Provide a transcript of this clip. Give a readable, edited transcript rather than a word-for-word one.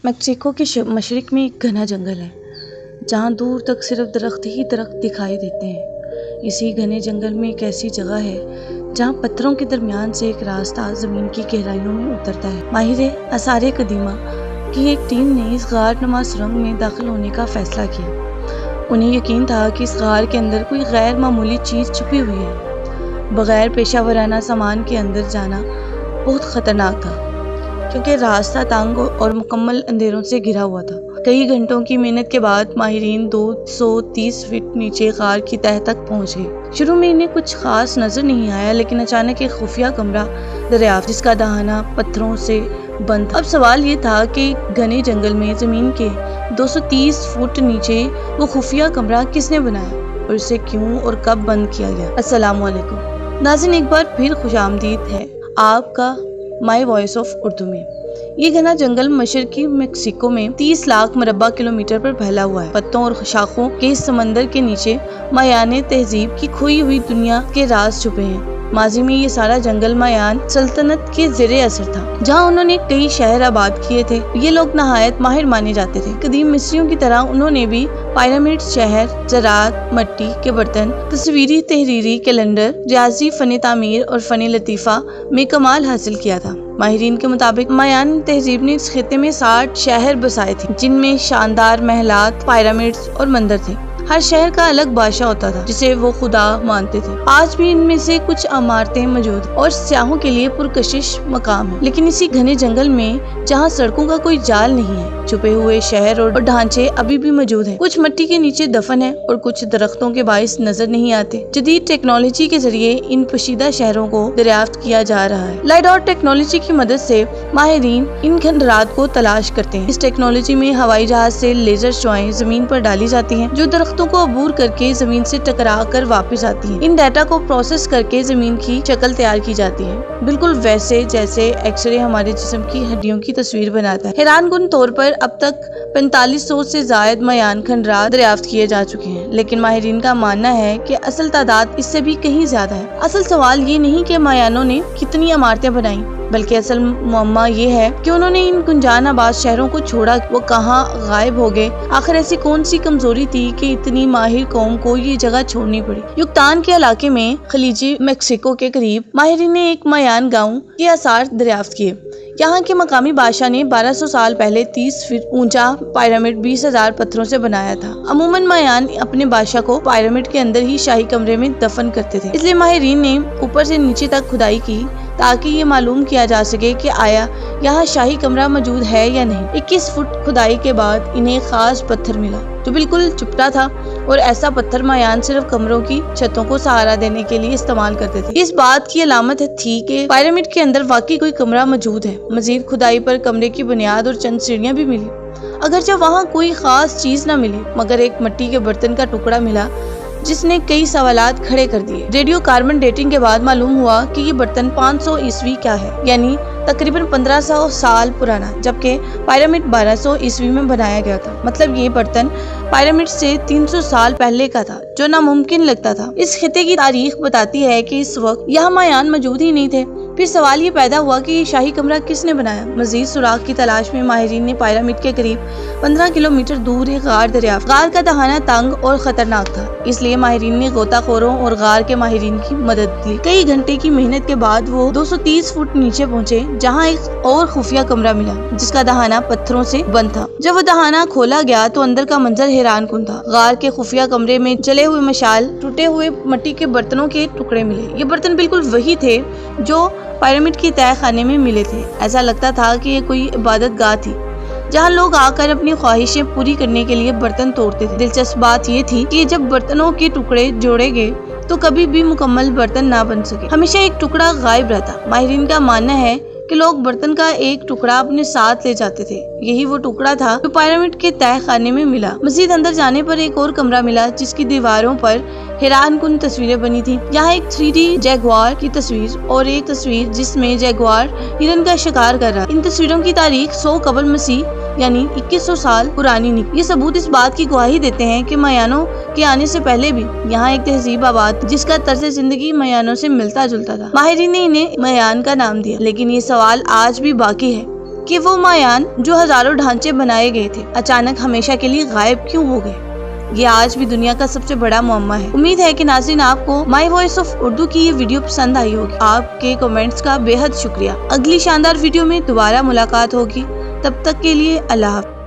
Mexico کے مشرق میں ایک گھنا جنگل ہے جہاں دور تک صرف درخت ہی درخت دکھائی دیتے ہیں۔ اسی گھنے جنگل میں ایک ایسی جگہ ہے جہاں پتھروں کے درمیان سے ایک راستہ زمین کی گہرائیوں میں اترتا ہے۔ ماہر آثار قدیمہ کی ایک ٹیم نے اس غار نما سرنگ میں داخل ہونے کا فیصلہ کیا۔ انہیں یقین تھا کہ اس غار کے اندر کوئی غیر معمولی چیز چھپی ہوئی ہے۔ بغیر پیشہ ورانہ سامان کے اندر جانا بہت خطرناک تھا کیونکہ راستہ تنگ اور مکمل اندھیروں سے گھرا ہوا تھا۔ کئی گھنٹوں کی محنت کے بعد ماہرین 230 فٹ نیچے غار کی تہہ تک پہنچ گئے۔ شروع میں انہیں کچھ خاص نظر نہیں آیا، لیکن اچانک ایک خفیہ کمرہ دریافت جس کا دہانہ پتھروں سے بند تھا۔ اب سوال یہ تھا کہ گھنے جنگل میں زمین کے 230 فٹ نیچے وہ خفیہ کمرہ کس نے بنایا اور اسے کیوں اور کب بند کیا گیا۔ السلام علیکم ناظرین، ایک بار پھر خوش آمدید ہے آپ کا مائی وائس آف اردو میں۔ یہ گھنا جنگل مشرقی میکسیکو میں 30 لاکھ مربع کلومیٹر پر پھیلا ہوا ہے۔ پتوں اور شاخوں کے اس سمندر کے نیچے مایان تہذیب کی کھوئی ہوئی دنیا کے راز چھپے ہیں۔ ماضی میں یہ سارا جنگل مایان سلطنت کے زیر اثر تھا، جہاں انہوں نے کئی شہر آباد کیے تھے۔ یہ لوگ نہایت ماہر مانے جاتے تھے۔ قدیم مصریوں کی طرح انہوں نے بھی پیرامڈ، شہر، زراعت، مٹی کے برتن، تصویری تحریری کیلنڈر، ریاضی، فن تعمیر اور فن لطیفہ میں کمال حاصل کیا تھا۔ ماہرین کے مطابق مایان تہذیب نے اس خطے میں 60 شہر بسائے تھے، جن میں شاندار محلات، پیرامڈز اور مندر تھے۔ ہر شہر کا الگ بادشاہ ہوتا تھا جسے وہ خدا مانتے تھے۔ آج بھی ان میں سے کچھ عمارتیں موجود اور سیاحوں کے لیے پرکشش مقام ہیں، لیکن اسی گھنے جنگل میں جہاں سڑکوں کا کوئی جال نہیں ہے، چھپے ہوئے شہر اور ڈھانچے ابھی بھی موجود ہیں۔ کچھ مٹی کے نیچے دفن ہیں اور کچھ درختوں کے باعث نظر نہیں آتے۔ جدید ٹیکنالوجی کے ذریعے ان پوشیدہ شہروں کو دریافت کیا جا رہا ہے۔ لائڈار ٹیکنالوجی کی مدد سے ماہرین ان کھنڈرات کو تلاش کرتے ہیں۔ اس ٹیکنالوجی میں ہوائی جہاز سے لیزر شعاعیں زمین پر ڈالی جاتی ہیں جو درختوں کو عبور کر کے زمین سے ٹکرا کر واپس آتی ہیں۔ ان ڈیٹا کو پروسیس کر کے زمین کی شکل تیار کی جاتی ہے، بالکل ویسے جیسے ایکس رے ہمارے جسم کی ہڈیوں کی تصویر بناتا ہے۔ حیران کن طور پر اب تک 4500 سے زائد مایان کھنڈرات دریافت کیے جا چکے ہیں، لیکن ماہرین کا ماننا ہے کہ اصل تعداد اس سے بھی کہیں زیادہ ہے۔ اصل سوال یہ نہیں کہ مایانوں نے کتنی عمارتیں بنائیں، بلکہ اصل معمہ یہ ہے کہ انہوں نے ان گنجان آباد شہروں کو چھوڑا، وہ کہاں غائب ہو گئے۔ آخر ایسی کون سی کمزوری تھی کہ اتنی ماہر قوم کو یہ جگہ چھوڑنی پڑی۔ یوکتان کے علاقے میں خلیجی میکسیکو کے قریب ماہرین نے ایک مایان گاؤں کے آثار دریافت کیے۔ یہاں کے مقامی بادشاہ نے 1200 سال پہلے 30 فٹ اونچا پیرامڈ 20,000 پتھروں سے بنایا تھا۔ عموماً مایان اپنے بادشاہ کو پیرامڈ کے اندر ہی شاہی کمرے میں دفن کرتے تھے، اس لیے ماہرین نے اوپر سے نیچے تک کھدائی کی تاکہ یہ معلوم کیا جا سکے کہ آیا یہاں شاہی کمرہ موجود ہے یا نہیں۔ 21 فٹ کھدائی کے بعد انہیں خاص پتھر ملا جو بالکل چپٹا تھا، اور ایسا پتھر مایان صرف کمروں کی چھتوں کو سہارا دینے کے لیے استعمال کرتے تھے۔ اس بات کی علامت تھی کہ پیرامڈ کے اندر واقعی کوئی کمرہ موجود ہے۔ مزید کھدائی پر کمرے کی بنیاد اور چند سیڑھیاں بھی ملی، اگرچہ وہاں کوئی خاص چیز نہ ملی، مگر ایک مٹی کے برتن کا ٹکڑا ملا جس نے کئی سوالات کھڑے کر دیے۔ ریڈیو کاربن ڈیٹنگ کے بعد معلوم ہوا کہ یہ برتن 500 عیسوی کا ہے، یعنی تقریباً 1500 سال پرانا، جبکہ پیرامڈ 1200 عیسوی میں بنایا گیا تھا۔ مطلب یہ برتن پیرامڈ سے 300 سال پہلے کا تھا، جو ناممکن لگتا تھا۔ اس خطے کی تاریخ بتاتی ہے کہ اس وقت یہاں مایان موجود ہی نہیں تھے۔ پھر سوال یہ پیدا ہوا کہ یہ شاہی کمرہ کس نے بنایا۔ مزید سراغ کی تلاش میں ماہرین نے پیرامڈ کے قریب 15 کلومیٹر دور ایک غار دریافت۔ غار کا دہانہ تنگ اور خطرناک تھا، اس لیے ماہرین نے غوطہ خوروں اور غار کے ماہرین کی مدد لی۔ کئی گھنٹے کی محنت کے بعد وہ 230 فٹ نیچے پہنچے، جہاں ایک اور خفیہ کمرہ ملا جس کا دہانہ پتھروں سے بند تھا۔ جب وہ دہانہ کھولا گیا تو اندر کا منظر حیران کن تھا۔ غار کے خفیہ کمرے میں جلے ہوئے مشال، ٹوٹے ہوئے مٹی کے برتنوں کے ٹکڑے ملے۔ یہ برتن بالکل وہی تھے جو پیرامڈ کے تہہ خانے میں ملے تھے۔ ایسا لگتا تھا کہ یہ کوئی عبادت گاہ تھی جہاں لوگ آ کر اپنی خواہشیں پوری کرنے کے لیے برتن توڑتے تھے۔ دلچسپ بات یہ تھی کہ جب برتنوں کے ٹکڑے جوڑے گئے تو کبھی بھی مکمل برتن نہ بن سکے، ہمیشہ ایک ٹکڑا غائب رہتا۔ ماہرین کا ماننا ہے کہ لوگ برتن کا ایک ٹکڑا اپنے ساتھ لے جاتے تھے۔ یہی وہ ٹکڑا تھا جو پیرامڈ کے تہہ خانے میں ملا۔ مزید اندر جانے پر ایک اور کمرہ ملا جس کی دیواروں پر حیران کن تصویریں بنی تھی۔ یہاں ایک 3D جیگوار کی تصویر اور ایک تصویر جس میں جیگوار ہرن کا شکار کر رہا۔ ان تصویروں کی تاریخ 100 قبل مسیح یعنی 2100 سال پرانی نکلی۔ یہ ثبوت اس بات کی گواہی دیتے ہیں کہ مایانوں کے آنے سے پہلے بھی یہاں ایک تہذیب آباد جس کا طرز زندگی مایانوں سے ملتا جلتا تھا۔ ماہرین نے انہیں مایان کا نام دیا، لیکن یہ سوال آج بھی باقی ہے کہ وہ مایان جو ہزاروں ڈھانچے بنائے گئے تھے اچانک ہمیشہ کے لیے غائب کیوں ہو گئے؟ یہ آج بھی دنیا کا سب سے بڑا معمہ ہے۔ امید ہے کہ ناظرین آپ کو مائی وائس آف اردو کی یہ ویڈیو پسند آئی ہوگی۔ آپ کے کمنٹس کا بے حد شکریہ۔ اگلی شاندار ویڈیو میں دوبارہ ملاقات ہوگی، تب تک کے لیے اللہ حافظ۔